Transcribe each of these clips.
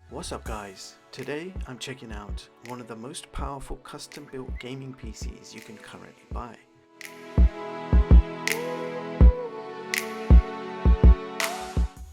What's up guys? Today I'm checking out one of the most powerful custom built gaming PCs you can currently buy.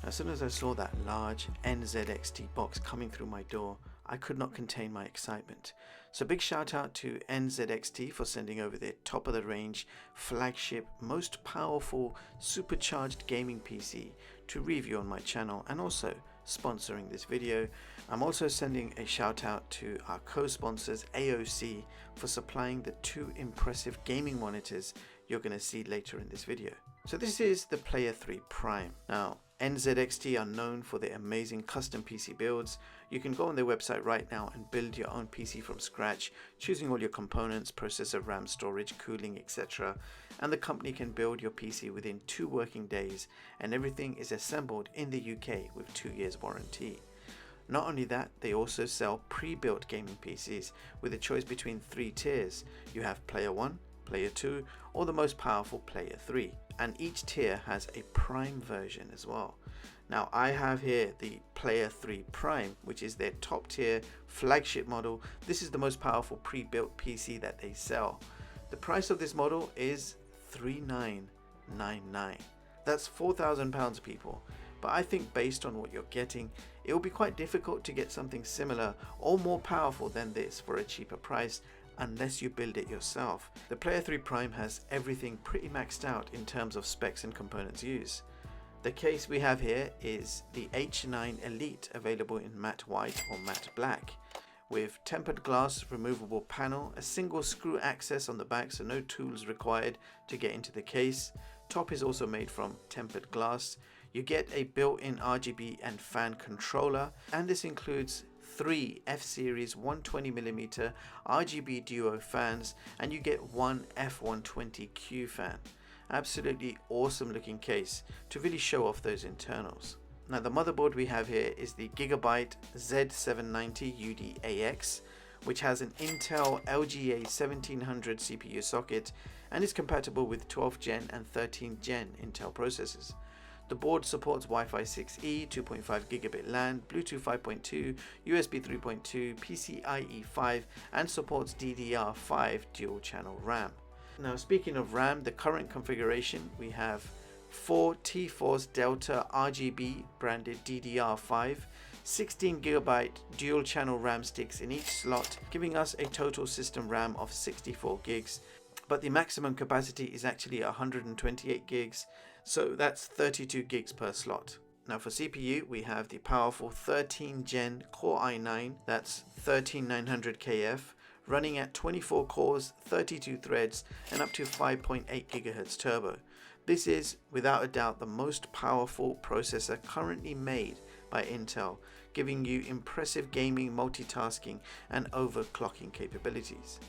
As soon as I saw that large NZXT box coming through my door, I could not contain my excitement. So big shout out to NZXT for sending over their top of the range, flagship, most powerful, supercharged gaming PC to review on my channel and also sponsoring this video. I'm also sending a shout out to our co-sponsors AOC for supplying the two impressive gaming monitors you're going to see later in this video. So this is the Player 3 Prime. Now NZXT are known for their amazing custom PC builds. You can go on their website right now and build your own PC from scratch, choosing all your components, processor, RAM, storage, cooling, etc. And the company can build your PC within 2 working days, and everything is assembled in the UK with 2 years warranty. Not only that, they also sell pre-built gaming PCs with a choice between 3 tiers. You have Player 1, Player 2, or the most powerful Player 3. And each tier has a Prime version as well. Now I have here the Player 3 Prime, which is their top tier flagship model. This is the most powerful pre-built PC that they sell. The price of this model is $3,999. That's £4,000 people. But I think based on what you're getting, it will be quite difficult to get something similar or more powerful than this for a cheaper price unless you build it yourself. The Player 3 Prime has everything pretty maxed out in terms of specs and components used. The case we have here is the H9 Elite, available in matte white or matte black, with tempered glass, removable panel, a single screw access on the back so no tools required to get into the case. Top is also made from tempered glass. You get a built-in RGB and fan controller, and this includes 3 F-Series 120mm RGB Duo fans, and you get 1 F120Q fan. Absolutely awesome looking case to really show off those internals. Now the motherboard we have here is the Gigabyte Z790 ATX, which has an Intel LGA 1700 CPU socket and is compatible with 12th gen and 13th gen Intel processors. The board supports Wi-Fi 6E, 2.5 gigabit LAN, Bluetooth 5.2, USB 3.2, PCIe 5, and supports DDR5 dual channel RAM. Now speaking of RAM, the current configuration, we have 4 T-Force Delta RGB branded DDR5, 16 GB dual channel RAM sticks in each slot, giving us a total system RAM of 64 gigs. But the maximum capacity is actually 128 gigs, so that's 32 gigs per slot. Now for CPU, we have the powerful 13th gen Core i9, that's 13900KF, running at 24 cores, 32 threads, and up to 5.8 GHz turbo. This is without a doubt the most powerful processor currently made by Intel, giving you impressive gaming, multitasking, and overclocking capabilities.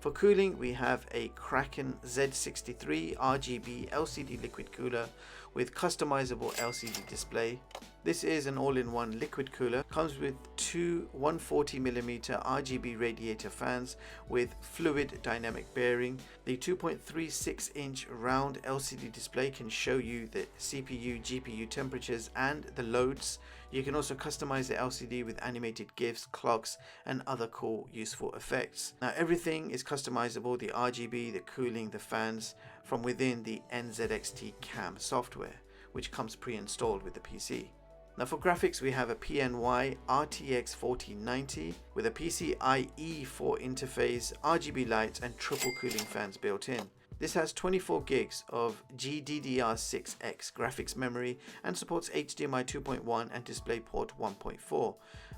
For cooling, we have a Kraken Z63 RGB LCD liquid cooler with customizable LCD display. This is an all-in-one liquid cooler, comes with 2 140mm RGB radiator fans with fluid dynamic bearing. The 2.36-inch round LCD display can show you the CPU, GPU temperatures and the loads. You can also customize the LCD with animated GIFs, clocks, and other cool, useful effects. Now everything is customizable, the RGB, the cooling, the fans, from within the NZXT CAM software, which comes pre-installed with the PC. Now for graphics, we have a PNY RTX 4090 with a PCIe 4 interface, RGB lights, and triple cooling fans built in. This has 24 gigs of GDDR6X graphics memory and supports HDMI 2.1 and DisplayPort 1.4.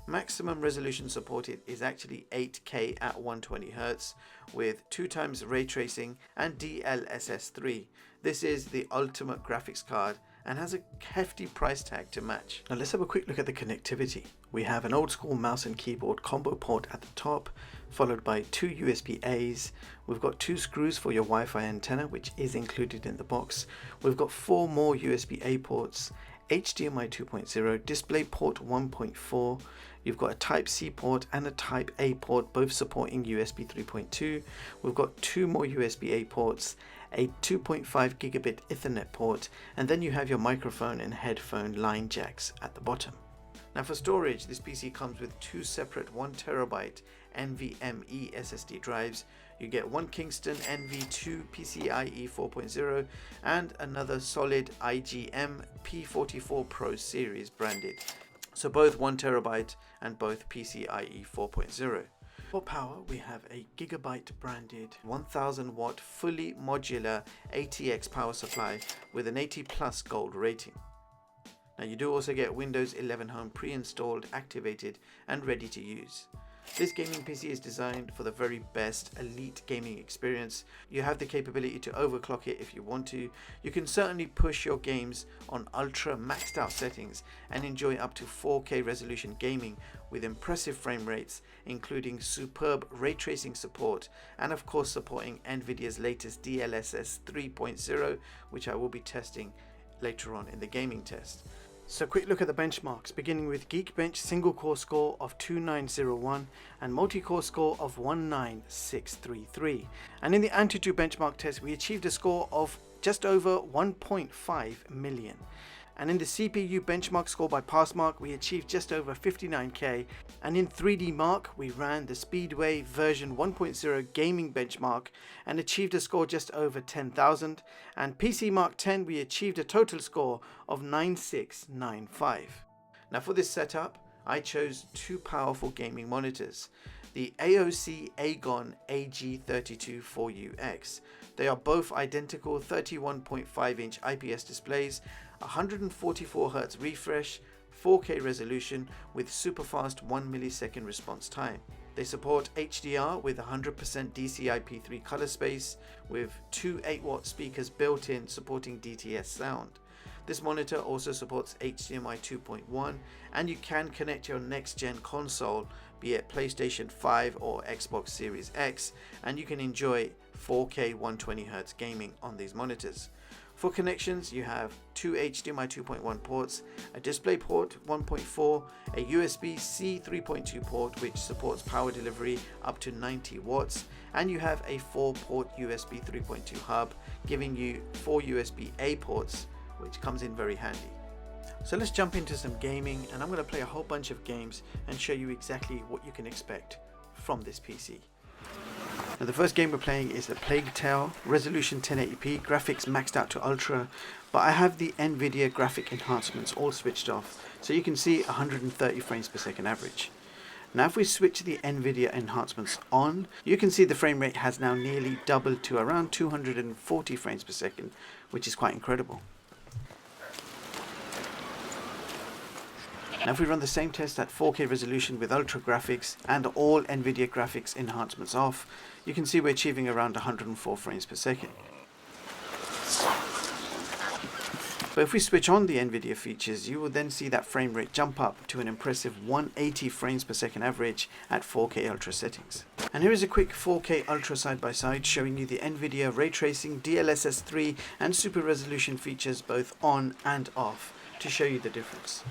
Maximum resolution supported is actually 8K at 120Hz with 2x ray tracing and DLSS 3. This is the ultimate graphics card and has a hefty price tag to match. Now let's have a quick look at the connectivity. We have an old school mouse and keyboard combo port at the top, followed by 2 USB-A's. We've got 2 screws for your Wi-Fi antenna, which is included in the box. We've got 4 more USB-A ports, HDMI 2.0, DisplayPort 1.4. You've got a Type-C port and a Type-A port, both supporting USB 3.2. We've got 2 more USB-A ports, a 2.5 gigabit Ethernet port, and then you have your microphone and headphone line jacks at the bottom. Now for storage, this PC comes with two separate 1TB NVMe SSD drives. You get one Kingston NV2 PCIe 4.0 and another solid IGM P44 Pro series branded. So both 1TB and both PCIe 4.0. For power, we have a Gigabyte branded 1000 watt fully modular ATX power supply with an 80+ gold rating. Now you do also get Windows 11 Home pre-installed, activated and ready to use. This gaming PC is designed for the very best elite gaming experience. You have the capability to overclock it if you want to. You can certainly push your games on ultra maxed out settings and enjoy up to 4K resolution gaming with impressive frame rates, including superb ray tracing support and of course supporting Nvidia's latest DLSS 3.0, which I will be testing later on in the gaming test. So quick look at the benchmarks, beginning with Geekbench single core score of 2901 and multi-core score of 19633. And in the Antutu benchmark test, we achieved a score of just over 1.5 million. And in the CPU benchmark score by Passmark, we achieved just over 59k. And in 3D Mark, we ran the Speedway version 1.0 gaming benchmark and achieved a score just over 10,000. And PC Mark 10, we achieved a total score of 9695. Now for this setup, I chose two powerful gaming monitors. The AOC AGON AG32 4UX. They are both identical 31.5-inch IPS displays, 144Hz refresh, 4K resolution with super fast 1 millisecond response time. They support HDR with 100% DCI-P3 color space with two 8-watt speakers built in supporting DTS sound. This monitor also supports HDMI 2.1 and you can connect your next gen console, be it PlayStation 5 or Xbox Series X, and you can enjoy 4K 120Hz gaming on these monitors. For connections, you have two HDMI 2.1 ports, a DisplayPort 1.4, a USB-C 3.2 port which supports power delivery up to 90 watts, and you have a 4-port USB 3.2 hub, giving you 4 USB-A ports, which comes in very handy. So let's jump into some gaming, and I'm going to play a whole bunch of games and show you exactly what you can expect from this PC. Now the first game we're playing is A Plague Tale, resolution 1080p, graphics maxed out to ultra, but I have the Nvidia graphic enhancements all switched off, so you can see 130 frames per second average. Now if we switch the Nvidia enhancements on, you can see the frame rate has now nearly doubled to around 240 frames per second, which is quite incredible. Now if we run the same test at 4K resolution with ultra graphics and all Nvidia graphics enhancements off, you can see we're achieving around 104 frames per second. But if we switch on the Nvidia features, you will then see that frame rate jump up to an impressive 180 frames per second average at 4K ultra settings. And here is a quick 4K ultra side by side showing you the Nvidia ray tracing, DLSS 3 and super resolution features both on and off to show you the difference.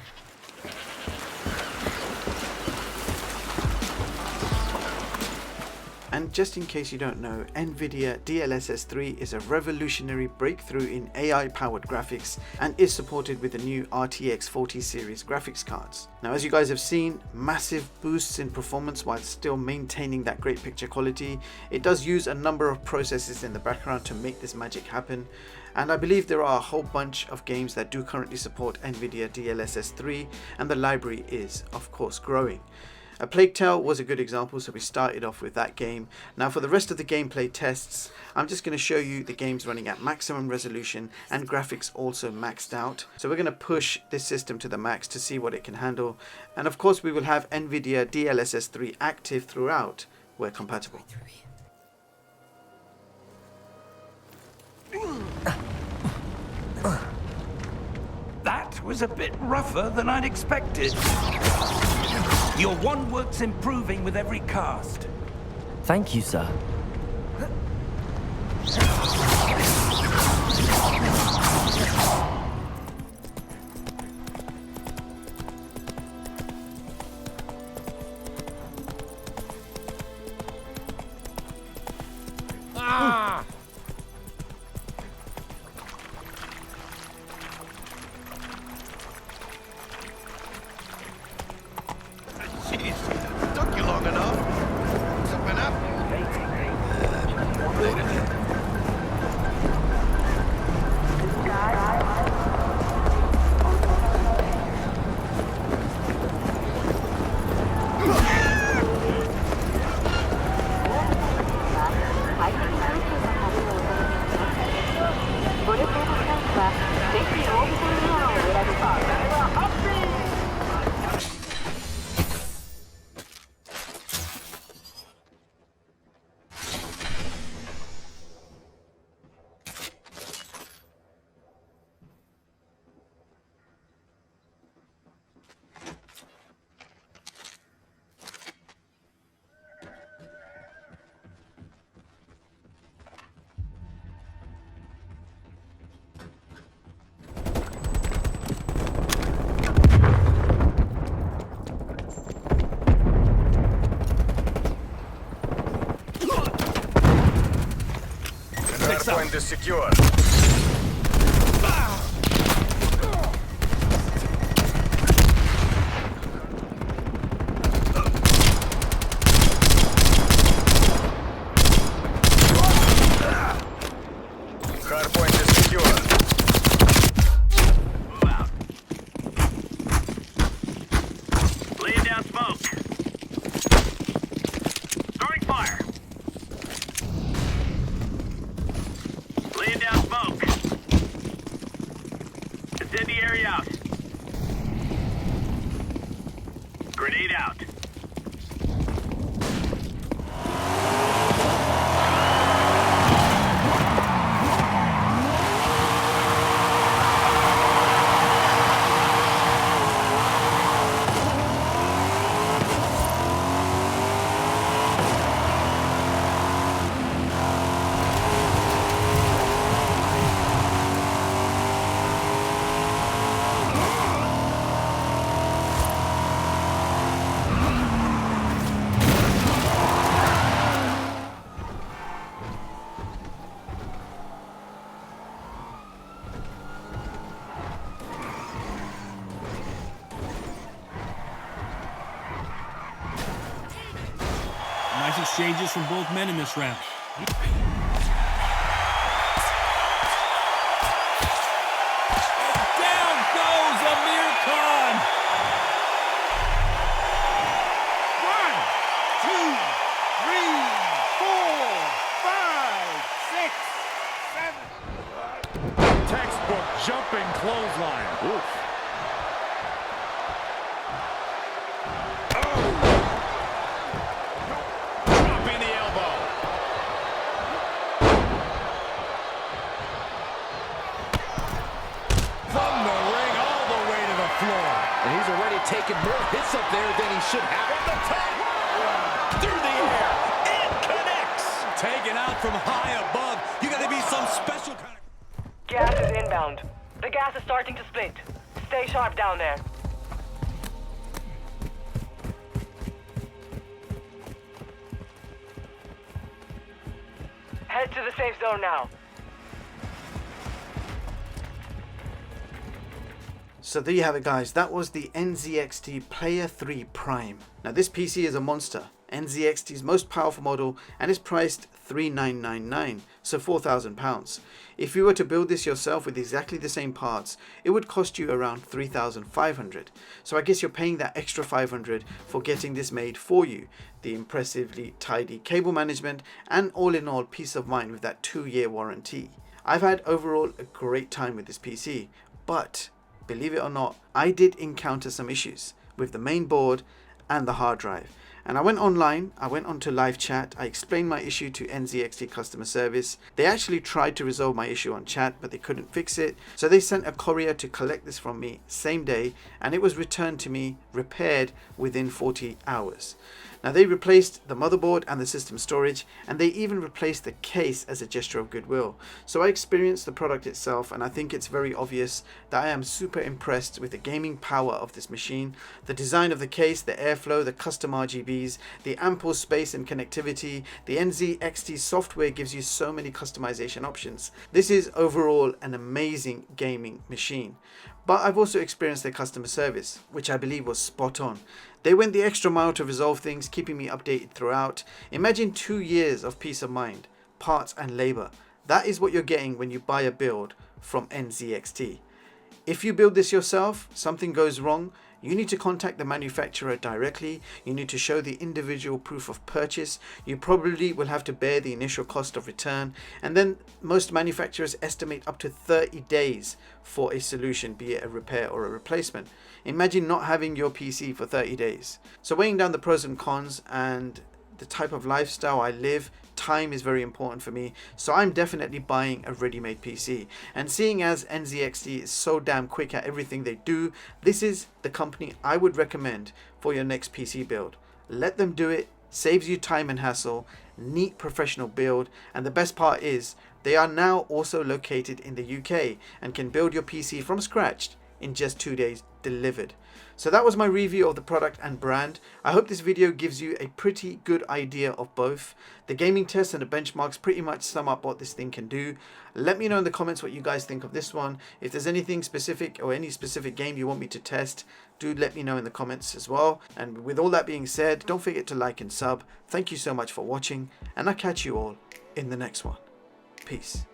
And just in case you don't know, Nvidia DLSS 3 is a revolutionary breakthrough in AI-powered graphics and is supported with the new RTX 40 series graphics cards. Now as you guys have seen, massive boosts in performance while still maintaining that great picture quality. It does use a number of processes in the background to make this magic happen. And I believe there are a whole bunch of games that do currently support Nvidia DLSS 3, and the library is of course growing. A Plague Tale was a good example, so we started off with that game. Now for the rest of the gameplay tests, I'm just going to show you the games running at maximum resolution and graphics also maxed out. So we're going to push this system to the max to see what it can handle. And of course we will have Nvidia DLSS 3 active throughout where compatible. That was a bit rougher than I'd expected. Your one work's improving with every cast. Thank you, sir. Ah! Hardpoint is secure. Hardpoint is secure. Move out. Laying down smoke. Throwing fire. Laying down smoke. Incendiary out. Grenade out. Nice exchanges from both men in this round. Down goes Amir Khan! 1, 2, 3, 4, 5, 6, 7. Textbook jumping clothesline. Oof. Dropping the elbow. From the ring all the way to the floor. And he's already taken more hits up there than he should have. From the top. Through the air. It connects. Taken out from high above. You gotta be some special kind of... Gas is inbound. The gas is starting to split. Stay sharp down there. Head to the safe zone now. So there you have it, guys. That was the NZXT Player 3 Prime. Now this PC is a monster. NZXT's most powerful model, and is priced $3,999, so £4,000. If you were to build this yourself with exactly the same parts, it would cost you around $3,500. So I guess you're paying that extra $500 for getting this made for you. The impressively tidy cable management, and all in all peace of mind with that 2-year warranty. I've had overall a great time with this PC, but believe it or not, I did encounter some issues with the main board and the hard drive. And I went online, I went onto live chat, I explained my issue to NZXT customer service. They actually tried to resolve my issue on chat, but they couldn't fix it. So they sent a courier to collect this from me same day, and it was returned to me repaired within 40 hours. Now they replaced the motherboard and the system storage, and they even replaced the case as a gesture of goodwill. So I experienced the product itself, and I think it's very obvious that I am super impressed with the gaming power of this machine. The design of the case, the airflow, the custom RGBs, the ample space and connectivity, the NZXT software gives you so many customization options. This is overall an amazing gaming machine. But I've also experienced their customer service, which I believe was spot on. They went the extra mile to resolve things, keeping me updated throughout. Imagine 2 years of peace of mind, parts and labor. That is what you're getting when you buy a build from NZXT. If you build this yourself, something goes wrong, you need to contact the manufacturer directly. You need to show the individual proof of purchase. You probably will have to bear the initial cost of return. And then most manufacturers estimate up to 30 days for a solution, be it a repair or a replacement. Imagine not having your PC for 30 days. So weighing down the pros and cons and the type of lifestyle I live, time is very important for me, so I'm definitely buying a ready-made PC. And seeing as NZXT is so damn quick at everything they do, this is the company I would recommend for your next PC build. Let them do it, saves you time and hassle, neat professional build, and the best part is they are now also located in the UK and can build your PC from scratch in just 2 days delivered. So that was my review of the product and brand. I hope this video gives you a pretty good idea of both. The gaming tests and the benchmarks pretty much sum up what this thing can do. Let me know in the comments what you guys think of this one. If there's anything specific or any specific game you want me to test, do let me know in the comments as well. And with all that being said, don't forget to like and sub. Thank you so much for watching, and I'll catch you all in the next one. Peace.